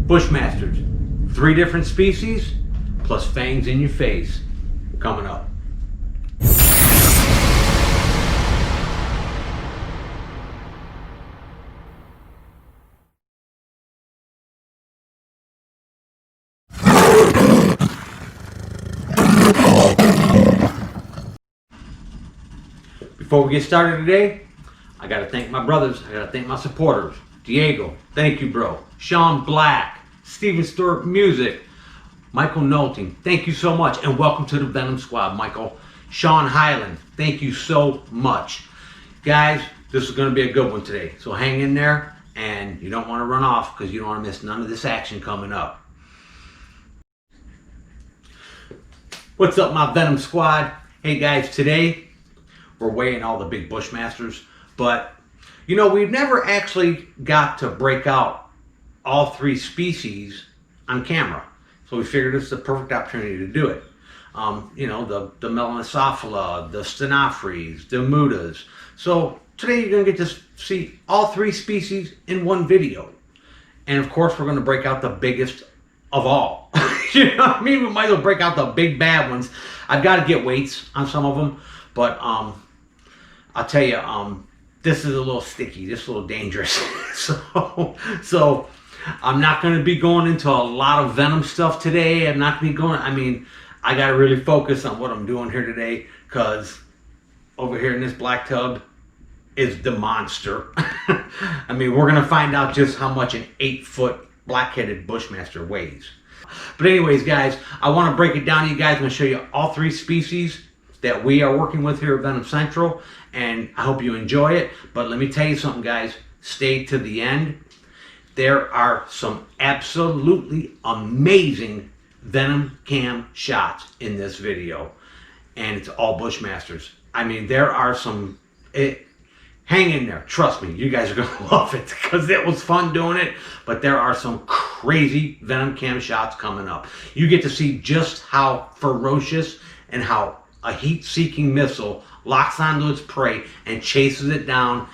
Bushmasters, 3 different species, plus fangs in your face, coming up. Before we get started today, I gotta thank my brothers, I gotta thank my supporters. Diego, thank you bro. Sean Black, Steven Stewart Music, Michael Nolting, thank you so much, and welcome to the Venom Squad, Michael. Sean Highland, thank you so much. Guys, this is gonna be a good one today, so hang in there, and you don't wanna run off because you don't wanna miss none of this action coming up. What's up, my Venom Squad? Hey guys, today we're weighing all the big Bushmasters, but you know, we've never actually got to break out all 3 species on camera. So we figured it's the perfect opportunity to do it. You know, the Melanosophila, the stenophries, the mutas. So today you're gonna get to see all 3 species in one video. And of course, we're gonna break out the biggest of all. You know what I mean? We might as well break out the big bad ones. I've got to get weights on some of them, but I'll tell you, this is a little sticky, this is a little dangerous. so I'm not going to be going into a lot of Venom stuff today. I'm not going to be going, I mean, I got to really focus on what I'm doing here today, because over here in this black tub is the monster. I mean, we're going to find out just how much an 8-foot black-headed Bushmaster weighs. But anyways, guys, I want to break it down to you guys. I'm going to show you all 3 species that we are working with here at Venomcentral, and I hope you enjoy it. But let me tell you something, guys. Stay to the end. There are some absolutely amazing Venom cam shots in this video, and it's all Bushmasters. I mean, there are some... hang in there. Trust me, you guys are going to love it, because it was fun doing it. But there are some crazy Venom cam shots coming up. You get to see just how ferocious and how a heat-seeking missile locks onto its prey and chases it down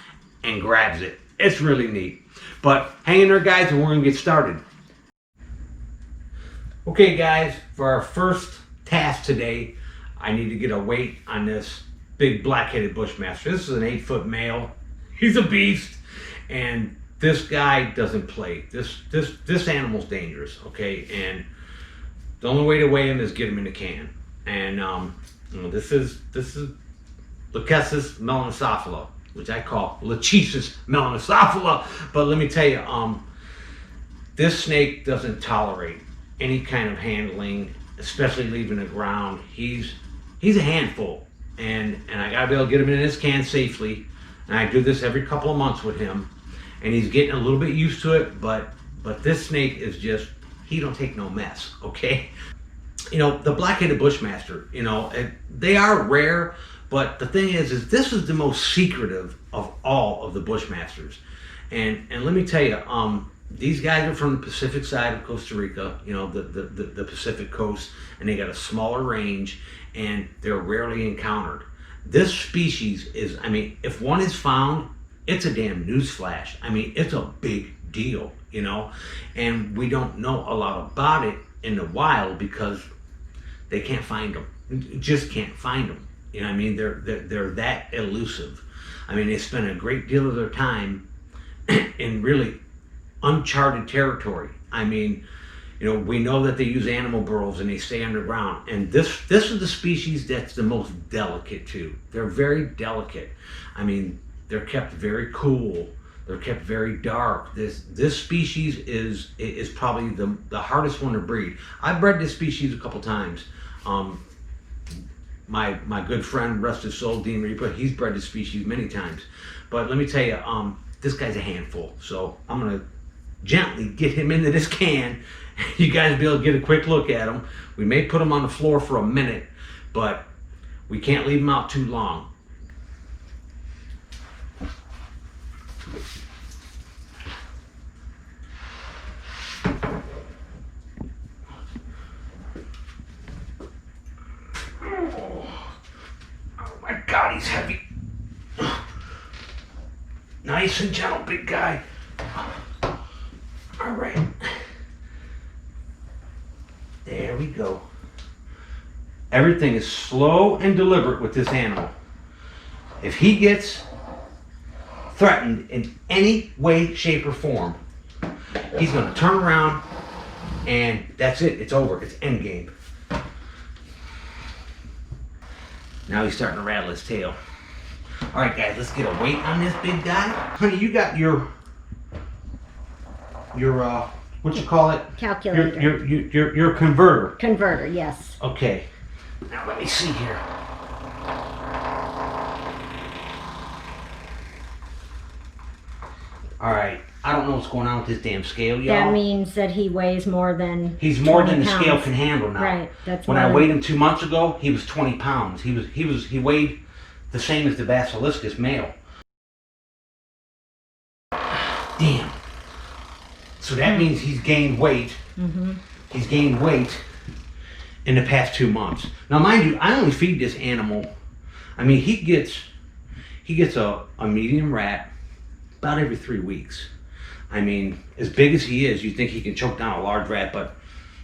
and grabs it. It's really neat. But hang in there, guys, and we're going to get started. Okay, guys, for our first task today, I need to get a weight on this big black-headed Bushmaster. This is an 8-foot male. He's a beast, and this guy doesn't play. This animal's dangerous, okay? And the only way to weigh him is get him in a can. And you know, this is Lachesis melanosophila, which I call Lachesis melanosophila. But let me tell you, this snake doesn't tolerate any kind of handling, especially leaving the ground. He's a handful. And I gotta be able to get him in his can safely. And I do this every couple of months with him. And he's getting a little bit used to it, but this snake is just, he don't take no mess, okay? You know, the black-headed Bushmaster, you know, they are rare, but the thing is this is the most secretive of all of the Bushmasters. And let me tell you, these guys are from the Pacific side of Costa Rica, you know, the Pacific coast, and they got a smaller range, and they're rarely encountered. This species is, I mean, if one is found, it's a damn newsflash. I mean, it's a big deal, you know, and we don't know a lot about it in the wild because they can't find them. Just can't find them. You know what I mean? They're that elusive. I mean, they spend a great deal of their time in really uncharted territory. I mean, you know, we know that they use animal burrows and they stay underground. And this is the species that's the most delicate too. They're very delicate. I mean, they're kept very cool. They're kept very dark. This species is probably the hardest one to breed. I've bred this species a couple times. My good friend, rest his soul, Dean Reaper, he's bred this species many times. But let me tell you, this guy's a handful. So I'm gonna gently get him into this can. You guys will be able to get a quick look at him. We may put him on the floor for a minute, but we can't leave him out too long. Oh my God, he's heavy. Nice and gentle, big guy. All right. we go. Everything is slow and deliberate with this animal. If he gets threatened in any way, shape, or form, he's going to turn around and that's it. It's over. It's end game. Now he's starting to rattle his tail. All right, guys, let's get a weight on this big guy. Honey, you got your what you call it? Calculator. Your converter. Converter, yes. Okay. Now let me see here. All right. I don't know what's going on with this damn scale, y'all. That means that he weighs more than He's more than the 20 scale pounds. can handle now. Right. That's when I weighed him 2 months ago, he was 20 pounds. He weighed the same as the Basiliscus male. Damn. So that means he's gained weight. Mm-hmm. He's gained weight in the past 2 months. Now, mind you, I only feed this animal. I mean, he gets a medium rat about every 3 weeks. I mean, as big as he is, you think he can choke down a large rat, but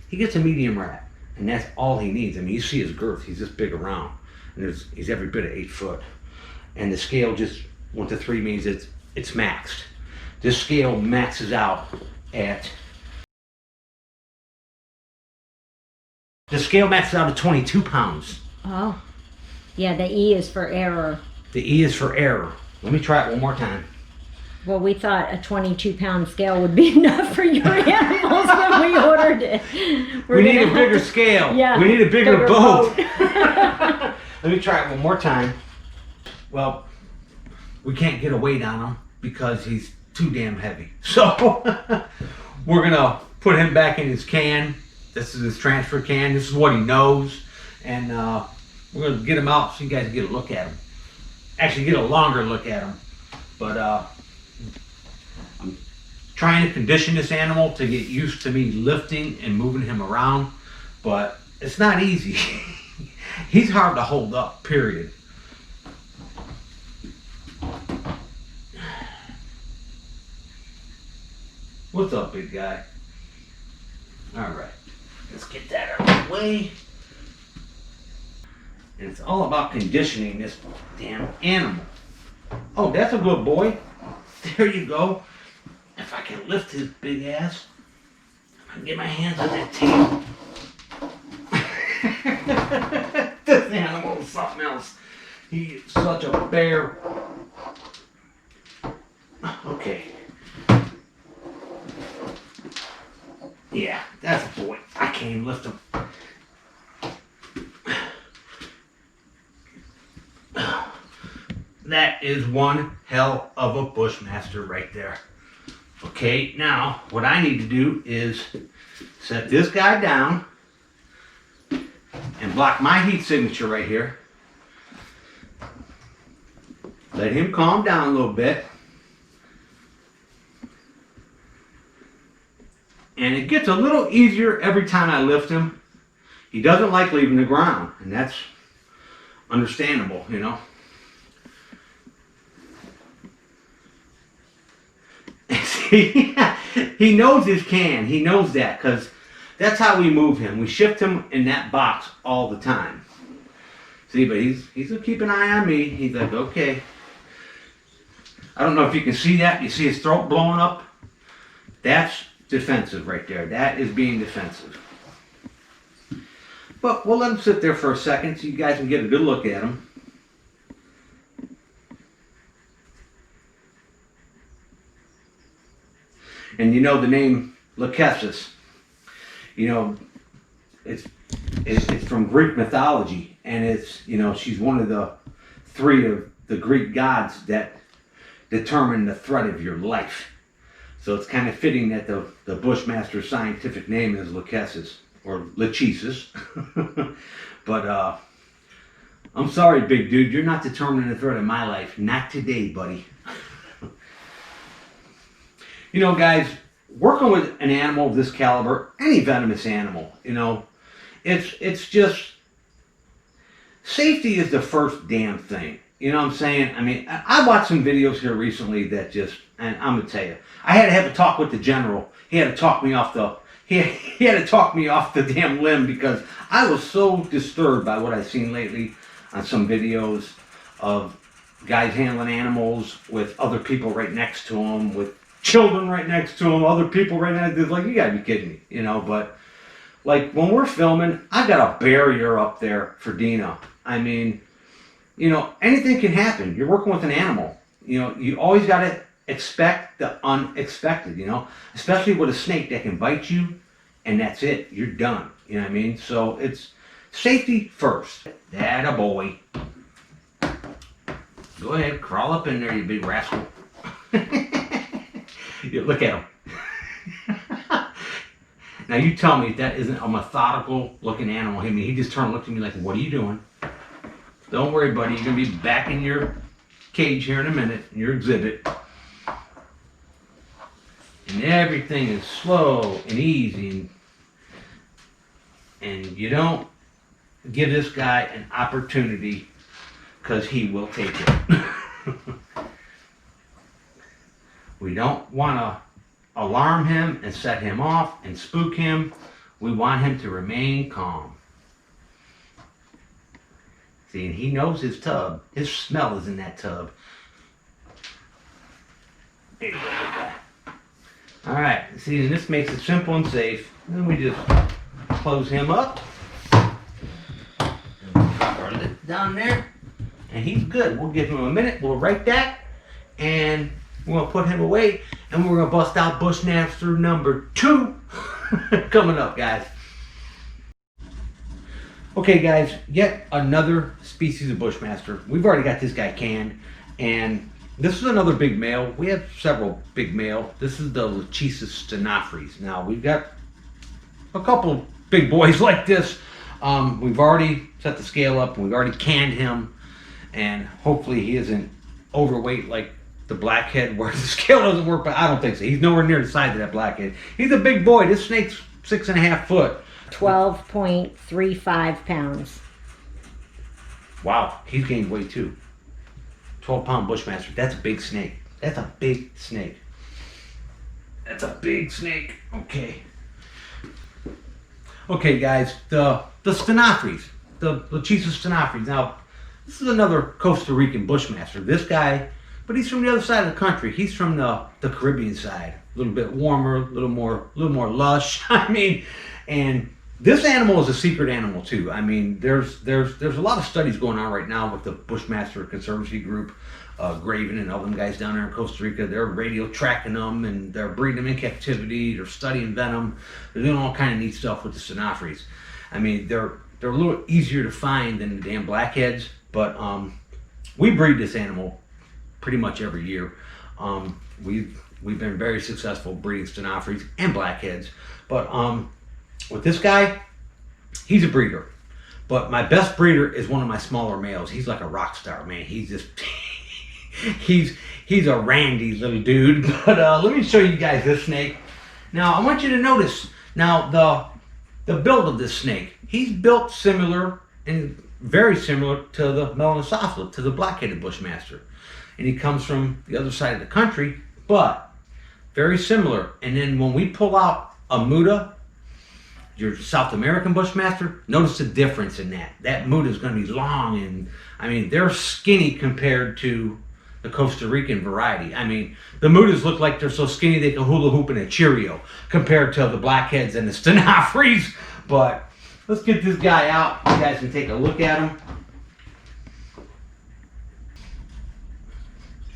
he gets a medium rat, and that's all he needs. I mean, you see his girth; he's this big around, and he's every bit of 8 foot. And the scale just went to 3 means it's maxed. This scale maxes out at. The scale maxes out at 22 pounds. Oh, yeah. The E is for error. The E is for error. Let me try it one more time. Well, we thought a 22-pound scale would be enough for your animals when we ordered it. We need a bigger scale. Yeah, we need a bigger boat. Let me try it one more time. Well, we can't get a weight on him because he's too damn heavy. So we're going to put him back in his can. This is his transfer can. This is what he knows. And we're going to get him out so you guys can get a look at him. Actually, get a longer look at him. But I'm trying to condition this animal to get used to me lifting and moving him around, but it's not easy. He's hard to hold up, period. What's up, big guy? All right, let's get that out of the way. And it's all about conditioning this damn animal. Oh, that's a good boy. There you go. If I can lift his big ass, I can get my hands on that tail. This animal is something else. He is such a bear. Okay. Yeah, that's a boy. I can't even lift him. That is one hell of a Bushmaster right there. Okay, now what I need to do is set this guy down and block my heat signature right here. Let him calm down a little bit. And it gets a little easier every time I lift him. He doesn't like leaving the ground, and that's understandable, you know. He knows his can. He knows that because that's how we move him. We shift him in that box all the time. See, but he's keeping an eye on me. He's like, okay. I don't know if you can see that. You see his throat blowing up? That's defensive right there. That is being defensive. But we'll let him sit there for a second so you guys can get a good look at him. And you know the name Lachesis. You know, it's from Greek mythology, and it's, you know, she's one of the 3 of the Greek gods that determine the threat of your life. So it's kind of fitting that the Bushmaster's scientific name is Lachesis or Lachesis. But I'm sorry, big dude, you're not determining the threat of my life. Not today, buddy. You know, guys, working with an animal of this caliber, any venomous animal, you know, it's just, safety is the first damn thing. You know what I'm saying? I mean, I watched some videos here recently that just, and I'm going to tell you, I had to have a talk with the general. He had to talk me off the he had to talk me off the damn limb because I was so disturbed by what I've seen lately on some videos of guys handling animals with other people right next to them, with children right next to them, other people right next to them. Like, you gotta be kidding me, you know. But like when we're filming, I got a barrier up there for Dina. I mean, you know, anything can happen. You're working with an animal. You know, you always gotta expect the unexpected, you know, especially with a snake that can bite you and that's it. You're done. You know what I mean? So it's safety first. That a boy. Go ahead, crawl up in there, you big rascal. You look at him. Now you tell me if that isn't a methodical looking animal. I mean, he just turned and looked at me like, what are you doing? Don't worry, buddy. You're going to be back in your cage here in a minute, in your exhibit. And everything is slow and easy. And you don't give this guy an opportunity because he will take it. We don't want to alarm him and set him off and spook him. We want him to remain calm. See, and he knows his tub. His smell is in that tub. There you go. All right, see, and this makes it simple and safe. Then we just close him up. Drop our lid down there. And he's good. We'll give him a minute. We'll write that. And we're going to put him away. And we're going to bust out Bushmaster number 2 coming up, guys. Okay, guys, yet another species of Bushmaster. We've already got this guy canned. And this is another big male. We have several big male. This is the Lachesis stenophys. Now, we've got a couple big boys like this. We've already set the scale up. And we've already canned him. And hopefully he isn't overweight like the blackhead where the scale doesn't work, but I don't think so. He's nowhere near the size of that blackhead. He's a big boy. This snake's 6.5 foot. 12.35 pounds. Wow, he's gained weight too. 12-pound Bushmaster. That's a big snake. That's a big snake. That's a big snake. Okay. Okay, guys, the stenophys, the Lachesis stenophys. Now, this is another Costa Rican Bushmaster. This guy, but he's from the other side of the country. He's from the Caribbean side. A little bit warmer, a little more lush. I mean, and this animal is a secret animal too. I mean, there's a lot of studies going on right now with the Bushmaster Conservancy Group, Graven and all them guys down there in Costa Rica. They're radio tracking them and they're breeding them in captivity. They're studying venom. They're doing all kind of neat stuff with the stenophys. I mean, they're a little easier to find than the damn blackheads. But we breed this animal pretty much every year. We've been very successful breeding stenophys and blackheads. But with this guy, he's a breeder. But my best breeder is one of my smaller males. He's like a rock star, man. He's just he's a randy little dude. But let me show you guys this snake. Now I want you to notice now the build of this snake. He's built similar and very similar to the melanocephalid, to the black-headed Bushmaster. And he comes from the other side of the country, but very similar. And then when we pull out a Muda, your South American Bushmaster, notice the difference in that. That Muda is going to be long, and I mean, they're skinny compared to the Costa Rican variety. I mean, the Mudas look like they're so skinny they can hula hoop in a Cheerio compared to the blackheads and the stenophys. But let's get this guy out. You guys can take a look at him.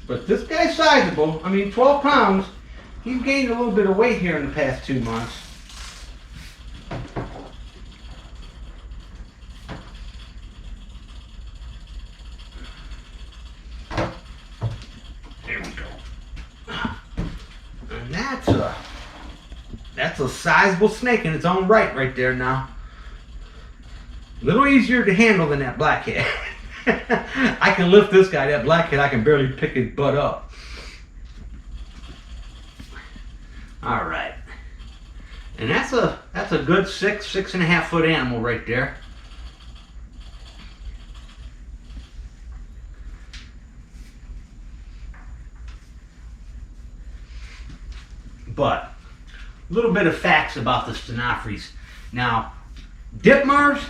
But this guy's sizable. I mean, 12 pounds. He's gained a little bit of weight here in the past 2 months. There we go. And that's a sizable snake in its own right there now. A little easier to handle than that blackhead. I can lift this guy. That blackhead, I can barely pick his butt up. All right, and that's a good 6.5 foot animal right there. But little bit of facts about the stenophys. Now, Ditmars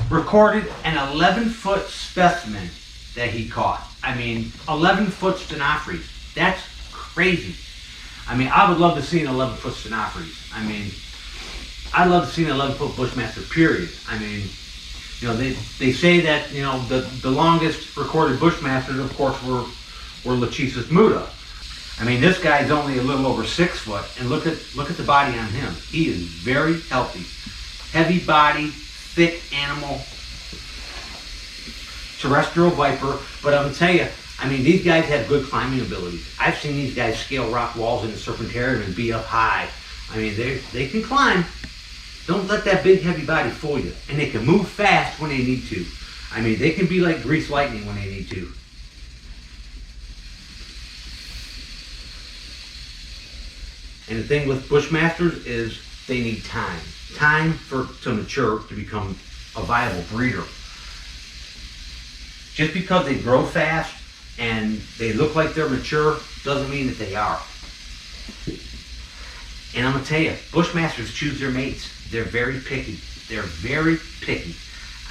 recorded an 11-foot specimen that he caught. I mean, 11-foot stenophys. That's crazy. I mean, I would love to see an 11-foot stenophys. I mean, I'd love to see an 11-foot bushmaster, period. I mean, you know, they say that, you know, the longest recorded bushmasters, of course, were Lachesis muta. I mean, this guy's only a little over 6 foot, and look at the body on him. He is very healthy. Heavy body, thick animal, terrestrial viper. But I'm gonna tell you, I mean, these guys have good climbing abilities. I've seen these guys scale rock walls in the serpentarium and be up high. I mean, they can climb. Don't let that big heavy body fool you. And they can move fast when they need to. I mean, they can be like greased lightning when they need to. And the thing with bushmasters is they need time. Time to mature, to become a viable breeder. Just because they grow fast and they look like they're mature doesn't mean that they are. And I'm gonna tell you, bushmasters choose their mates. They're very picky. They're very picky.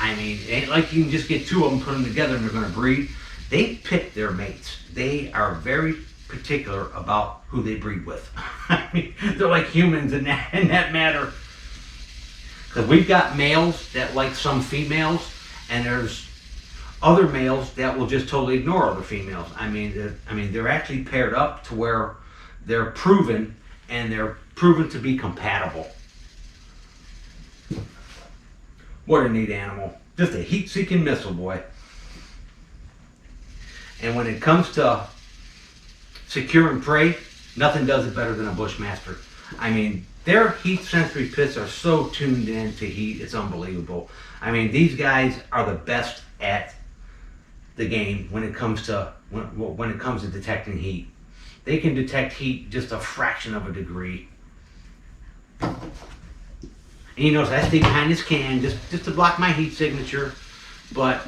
I mean, it ain't like you can just get 2 of them, put them together, and they're gonna breed. They pick their mates. They are very particular about who they breed with. I mean, they're like humans in that matter. Because we've got males that like some females, and there's other males that will just totally ignore other females. I mean, they're actually paired up to where they're proven, and they're proven to be compatible. What a neat animal. Just a heat-seeking missile, boy. And when it comes to securing prey, nothing does it better than a bushmaster. I mean, their heat sensory pits are so tuned in to heat, it's unbelievable. I mean, these guys are the best at the game when it comes to detecting heat. They can detect heat just a fraction of a degree. And you notice I stay behind this can just to block my heat signature, but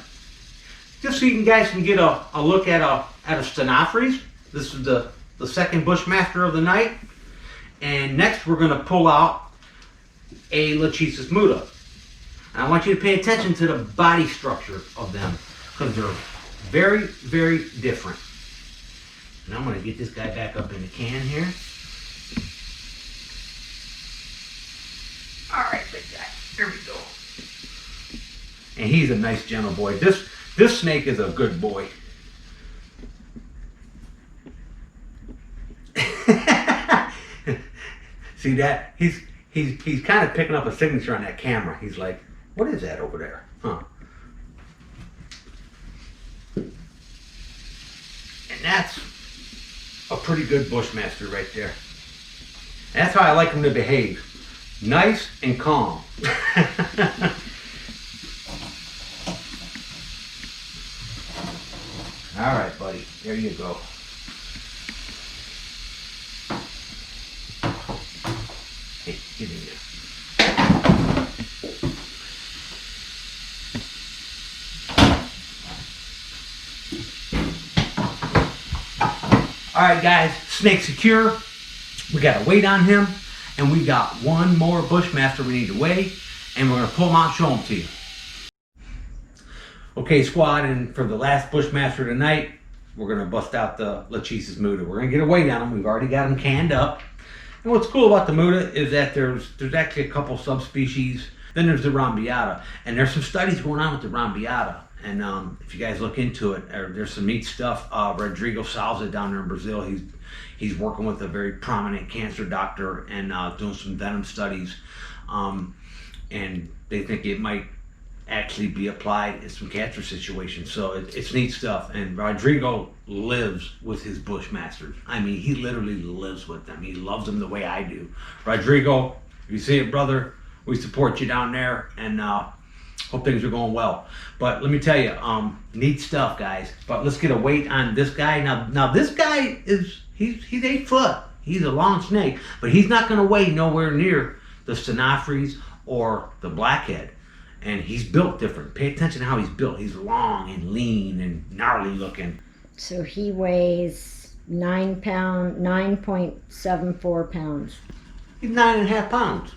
just so you guys can get a look at a stenophys. This is the second bushmaster of the night. And next we're going to pull out a Lachesis muta. And I want you to pay attention to the body structure of them, because they're very, very different. And I'm going to get this guy back up in the can here. All right, big guy. Here we go. And he's a nice, gentle boy. This snake is a good boy. See that? He's kind of picking up a signature on that camera. He's like, what is that over there? Huh? And that's a pretty good bushmaster right there. That's how I like him to behave. Nice and calm. All right, buddy. There you go. Hey, get in there. All right, guys. Snake secure. We got a weight on him. And we got one more bushmaster we need to weigh, and we're going to pull him out and show him to you. Okay, squad, and for the last bushmaster tonight, we're going to bust out the Lachesis muta. We're going to get a weight on him. We've already got him canned up. And what's cool about the muta is that there's actually a couple subspecies. Then there's the rambiata, and there's some studies going on with the rambiata. And if you guys look into it, there's some neat stuff. Rodrigo Salza down there in Brazil, he's working with a very prominent cancer doctor and doing some venom studies, and they think it might actually be applied in some cancer situations. So it's neat stuff. And Rodrigo lives with his bushmasters. I mean, he literally lives with them. He loves them the way I do. Rodrigo, if you see it, brother, we support you down there, and hope things are going well. But let me tell you, neat stuff, guys. But let's get a weight on this guy. Now this guy he's 8 foot. He's a long snake, but he's not going to weigh nowhere near the stenophys or the blackhead. And he's built different. Pay attention to how he's built. He's long and lean and gnarly looking. So he weighs 9.74 pounds. He's 9.5 pounds.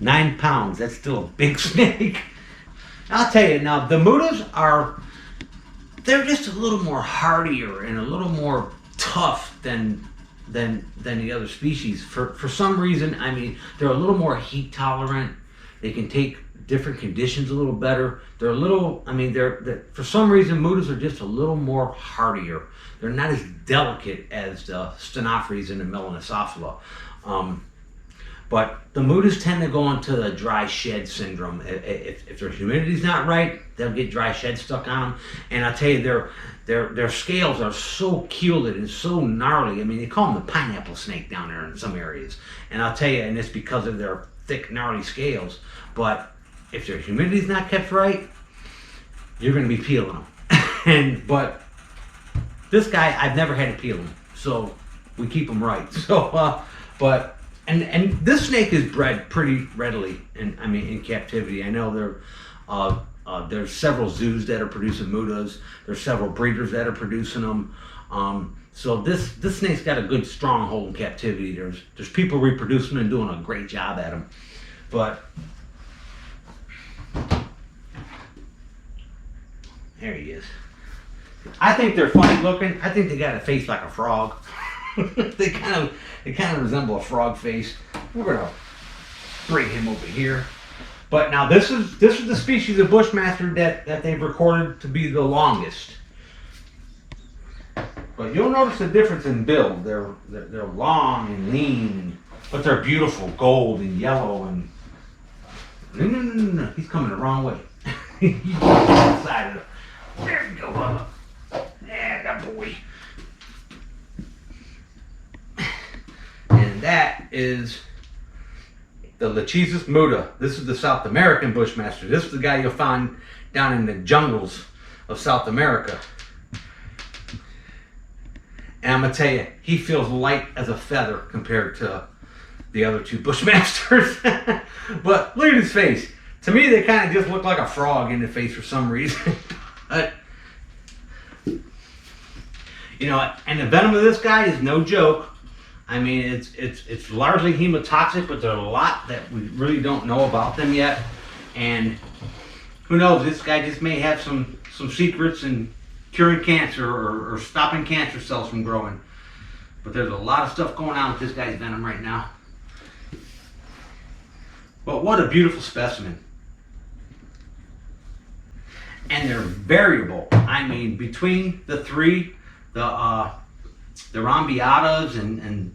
9 pounds, that's still a big snake. I'll tell you now, the mutas they're just a little more hardier and a little more tough than the other species. For some reason, I mean, they're a little more heat tolerant. They can take different conditions a little better. They're a little, I mean, they're for some reason, mutas are just a little more hardier. They're not as delicate as the stenophys and the melanosophila. But the mutas tend to go into the dry shed syndrome. If their humidity's not right, they'll get dry shed stuck on them. And I'll tell you, their scales are so keeled and so gnarly. I mean, they call them the pineapple snake down there in some areas. And I'll tell you, and it's because of their thick, gnarly scales. But if their humidity's not kept right, you're going to be peeling them. But this guy, I've never had to peel him, so we keep him right. So, and this snake is bred pretty readily, in captivity. I know there's several zoos that are producing mutas. There's several breeders that are producing them. So this snake's got a good stronghold in captivity. There's people reproducing and doing a great job at them. But there he is. I think they're funny looking. I think they got a face like a frog. they kind of resemble a frog face. We're gonna bring him over here. But now this is the species of Bushmaster that they've recorded to be the longest. But you'll notice the difference in build. They're long and lean, but they're beautiful, gold and yellow and. No. He's coming the wrong way. He's inside of it. There we go, Bubba. Yeah, that boy. And that is the Lachesis muta. This is the South American Bushmaster. This is the guy you'll find down in the jungles of South America. And I'm gonna tell you, he feels light as a feather compared to the other two Bushmasters. But look at his face. To me, they kind of just look like a frog in the face for some reason. But, you know, and the venom of this guy is no joke. I mean, it's largely hemotoxic, but there's a lot that we really don't know about them yet. And who knows, this guy just may have some secrets in curing cancer or stopping cancer cells from growing. But there's a lot of stuff going on with this guy's venom right now. But what a beautiful specimen. And they're variable. I mean, between the three, the Rambiatas and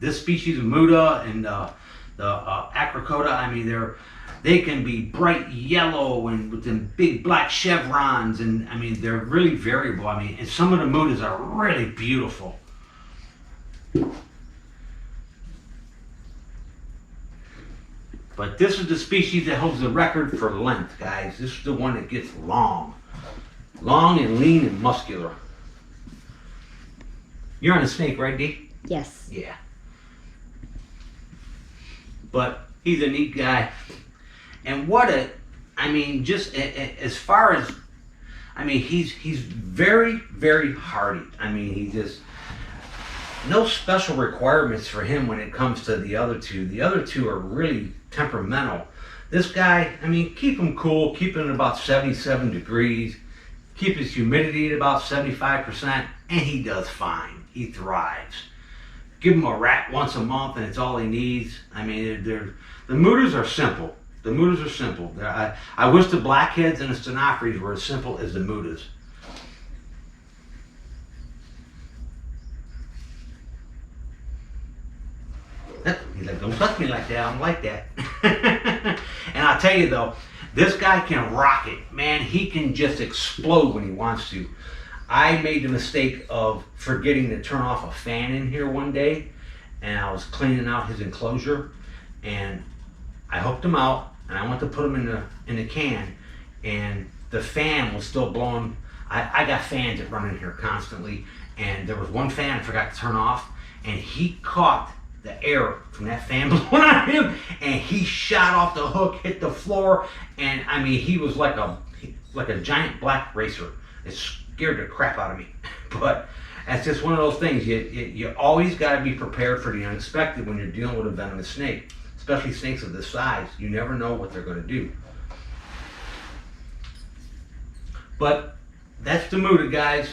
this species of muta and the Acrocota, I mean, they can be bright yellow and with them big black chevrons, and I mean, they're really variable. I mean, and some of the mutas are really beautiful. But this is the species that holds the record for length, guys. This is the one that gets long. Long and lean and muscular. You're on a snake, right, Dee? Yes. Yeah. But he's a neat guy. And I mean, just as far as, I mean, he's very, very hardy. I mean, he just, no special requirements for him when it comes to the other two. The other two are really temperamental. This guy, I mean, keep him cool, keep him at about 77 degrees, keep his humidity at about 75%, and he does fine. He thrives. Give him a rat once a month and it's all he needs. I mean, the mutas are simple. The mutas are simple. I wish the blackheads and the stenophys were as simple as the mutas. He's like, don't touch me like that. I'm like that. And I'll tell you though, this guy can rock it. Man, he can just explode when he wants to. I made the mistake of forgetting to turn off a fan in here one day, and I was cleaning out his enclosure, and I hooked him out, and I went to put him in the can, and the fan was still blowing. I got fans that run in here constantly, and there was one fan I forgot to turn off, and he caught the air from that fan blowing on him, and he shot off the hook, hit the floor, and I mean, he was like a giant black racer. It scared the crap out of me. But That's just one of those things. You always got to be prepared for the unexpected when you're dealing with a venomous snake, especially snakes of this size. You never know what they're going to do. But that's the mood, guys.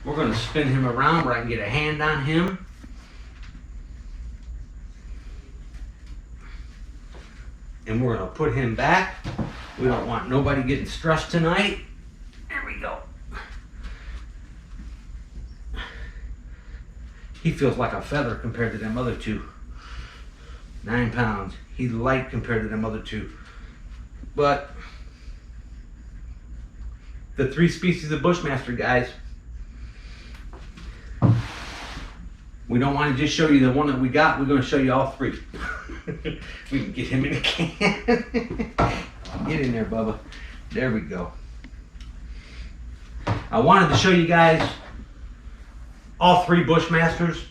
We're going to spin him around where I can get a hand on him. And we're going to put him back. We don't want nobody getting stressed tonight. There we go. He feels like a feather compared to them other two. 9 pounds. He's light compared to them other two. But the 3 species of Bushmaster, guys, we don't want to just show you the one that we got. We're going to show you all 3. We can get him in the can. Get in there, Bubba. There we go. I wanted to show you guys all 3 Bushmasters,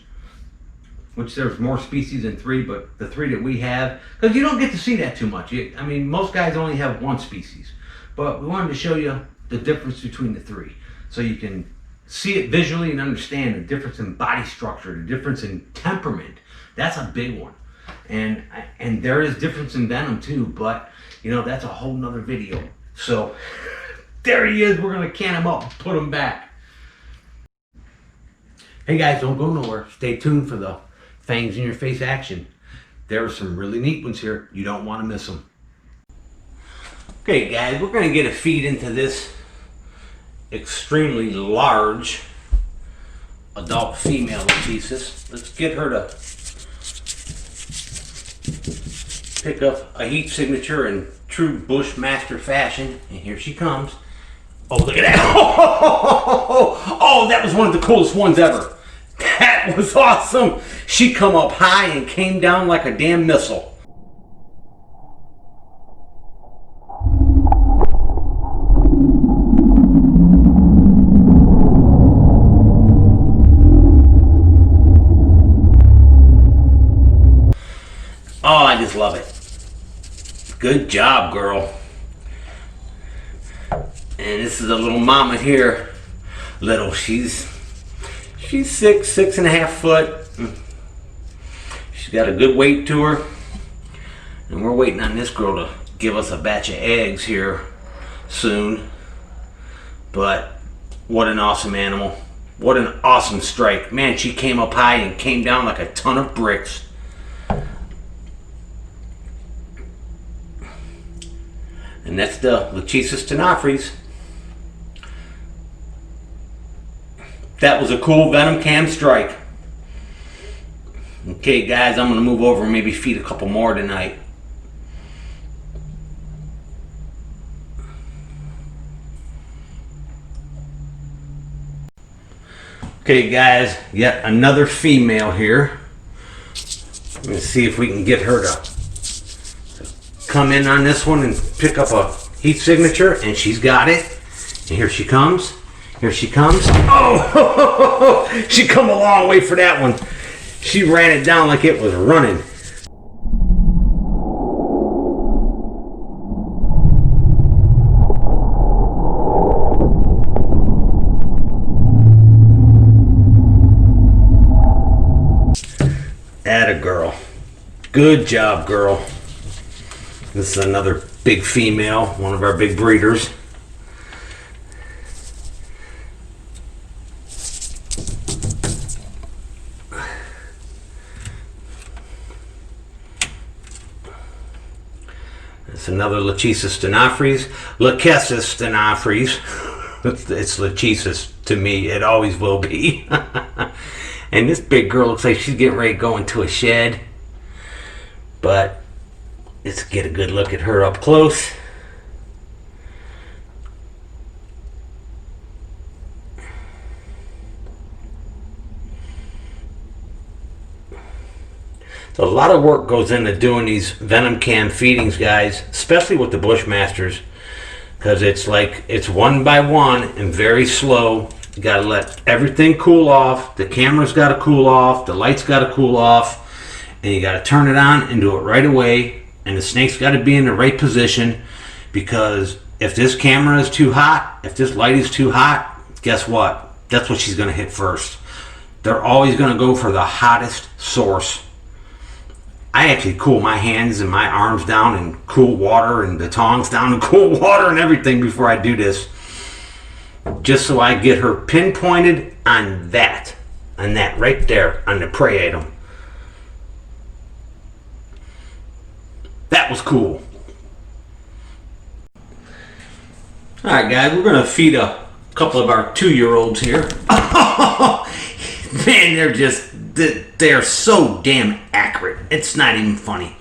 which there's more species than 3, but the 3 that we have, because you don't get to see that too much. I mean, most guys only have 1 species, but we wanted to show you the difference between the 3, so you can see it visually and understand the difference in body structure, the difference in temperament. That's a big one. And there is difference in venom too, but you know, that's a whole nother video. So there he is. We're gonna can him up, put him back. Hey guys, don't go nowhere. Stay tuned for the fangs in your face action. There are some really neat ones here. You don't want to miss them. Okay guys, we're gonna get a feed into this extremely large adult female Lachesis. Let's get her to pick up a heat signature in true Bushmaster fashion, and here she comes. Oh, look at that. Oh, that was one of the coolest ones ever. That was awesome. She come up high and came down like a damn missile. Oh, I just love it. Good job, girl. And this is a little mama here. Little, she's 6.5 foot. She's got a good weight to her. And we're waiting on this girl to give us a batch of eggs here soon. But what an awesome animal. What an awesome strike. Man, she came up high and came down like a ton of bricks. And that's the Lachesis stenophys. That was a cool Venom cam strike. Okay guys, I'm going to move over and maybe feed a couple more tonight. Okay guys, yet another female here. Let's see if we can get her to come in on this one and pick up a heat signature, and she's got it. And here she comes. Here she comes. Oh, she come a long way for that one. She ran it down like it was running. Atta girl. Good job, girl. This is another big female, one of our big breeders. It's another Lachesis stenophys. Lachesis stenophys. It's Lachesis to me. It always will be. And this big girl looks like she's getting ready to go into a shed. But let's get a good look at her up close. So a lot of work goes into doing these Venom cam feedings, guys, especially with the Bushmasters, because it's like it's one by one and very slow. You got to let everything cool off. The camera's got to cool off. The lights got to cool off. And you got to turn it on and do it right away. And the snake's got to be in the right position, because if this camera is too hot, if this light is too hot, guess what? That's what she's going to hit first. they're always going to go for the hottest source. I actually cool my hands and my arms down in cool water and the tongs down in cool water and everything before I do this. Just so I get her pinpointed on that right there, on the prey item. That was cool. Alright guys, we're going to feed a couple of our 2-year-olds here. Man, they're so damn accurate. It's not even funny.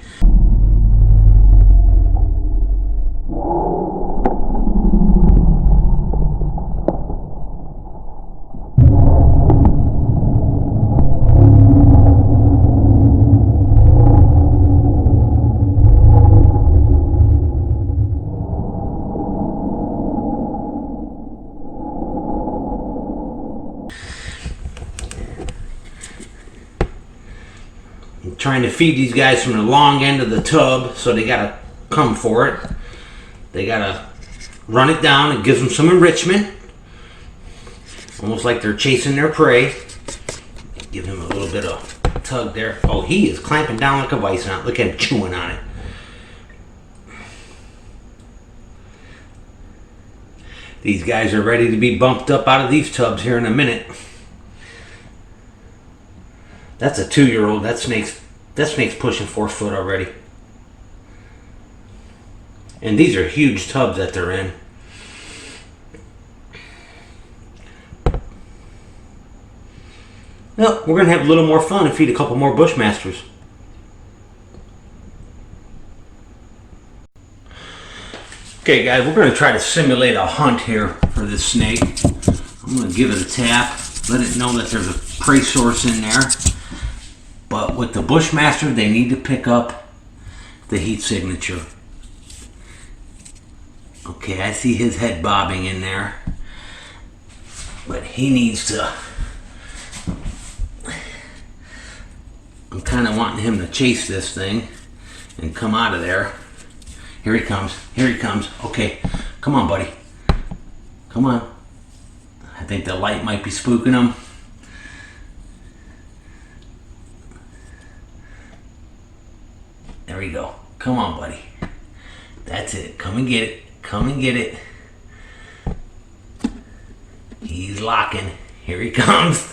Trying to feed these guys from the long end of the tub, so they gotta come for it. They gotta run it down. It gives them some enrichment, almost like they're chasing their prey. Give him a little bit of tug there. Oh, he is clamping down like a vice knot. Look at him chewing on it. These guys are ready to be bumped up out of these tubs here in a minute. That's a 2-year-old. That snake's pushing 4 foot already. And these are huge tubs that they're in. Well, we're going to have a little more fun and feed a couple more Bushmasters. Okay guys, we're going to try to simulate a hunt here for this snake. I'm going to give it a tap, let it know that there's a prey source in there. But with the Bushmaster, they need to pick up the heat signature. Okay, I see his head bobbing in there. But he needs to... I'm kind of wanting him to chase this thing and come out of there. Here he comes. Here he comes. Okay, come on, buddy. Come on. I think the light might be spooking him. There we go. Come on, buddy. That's it. Come and get it. Come and get it. He's locking. Here he comes.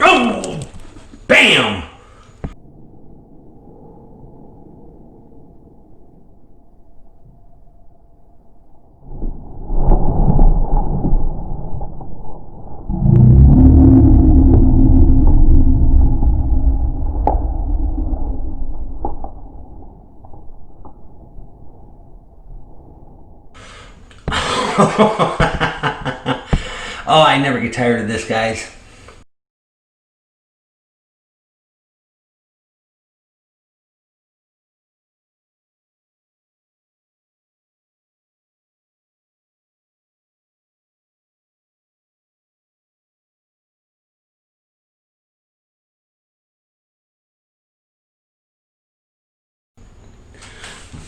Oh! Bam! Oh, I never get tired of this, guys.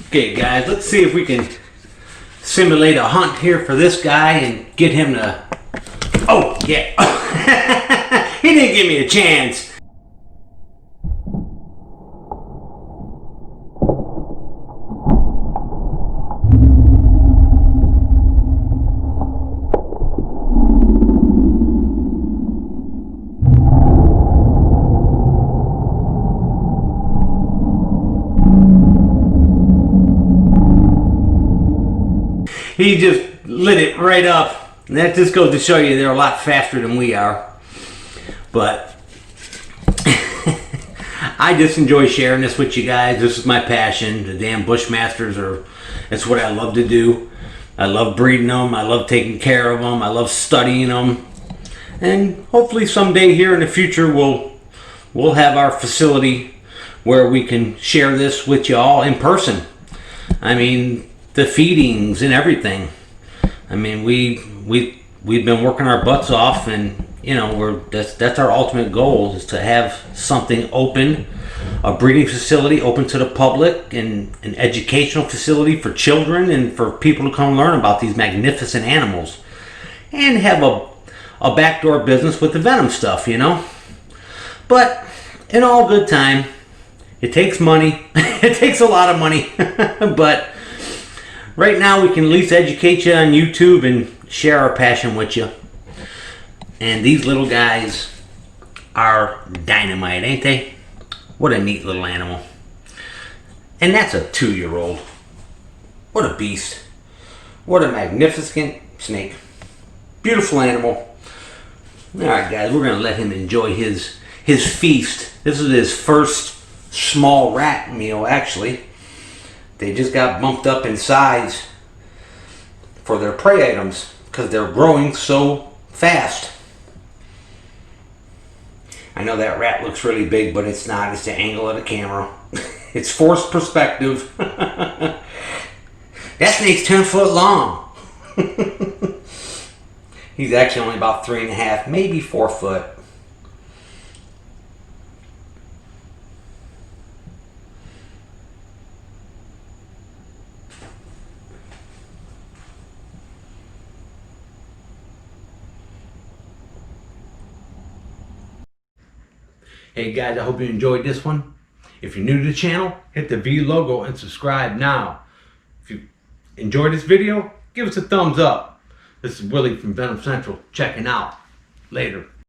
Okay, guys, let's see if we can simulate a hunt here for this guy and get him to... Oh, yeah. He didn't give me a chance. He just lit it right up. And that just goes to show you they're a lot faster than we are. But I just enjoy sharing this with you guys. This is my passion. The damn Bushmasters are, it's what I love to do. I love breeding them. I love taking care of them. I love studying them. And hopefully someday here in the future we'll have our facility where we can share this with you all in person. I mean, the feedings and everything. I mean, we we've been working our butts off, and you know, that's our ultimate goal, is to have something open, a breeding facility open to the public, and an educational facility for children and for people to come learn about these magnificent animals, and have a backdoor business with the venom stuff, you know. But in all good time, it takes money. It takes a lot of money. But right now we can at least educate you on YouTube and share our passion with you. And these little guys are dynamite, ain't they? What a neat little animal. And that's a 2-year-old. What a beast. What a magnificent snake. Beautiful animal. Alright guys, we're going to let him enjoy his feast. This is his first small rat meal, actually. They just got bumped up in size for their prey items because they're growing so fast. I know that rat looks really big, but it's not. It's the angle of the camera. It's forced perspective. That snake's 10 foot long. He's actually only about 3.5, maybe 4 foot. Hey guys, I hope you enjoyed this one. If you're new to the channel, hit the V logo and subscribe now. If you enjoyed this video, give us a thumbs up. This is Willie from Venomcentral checking out. Later.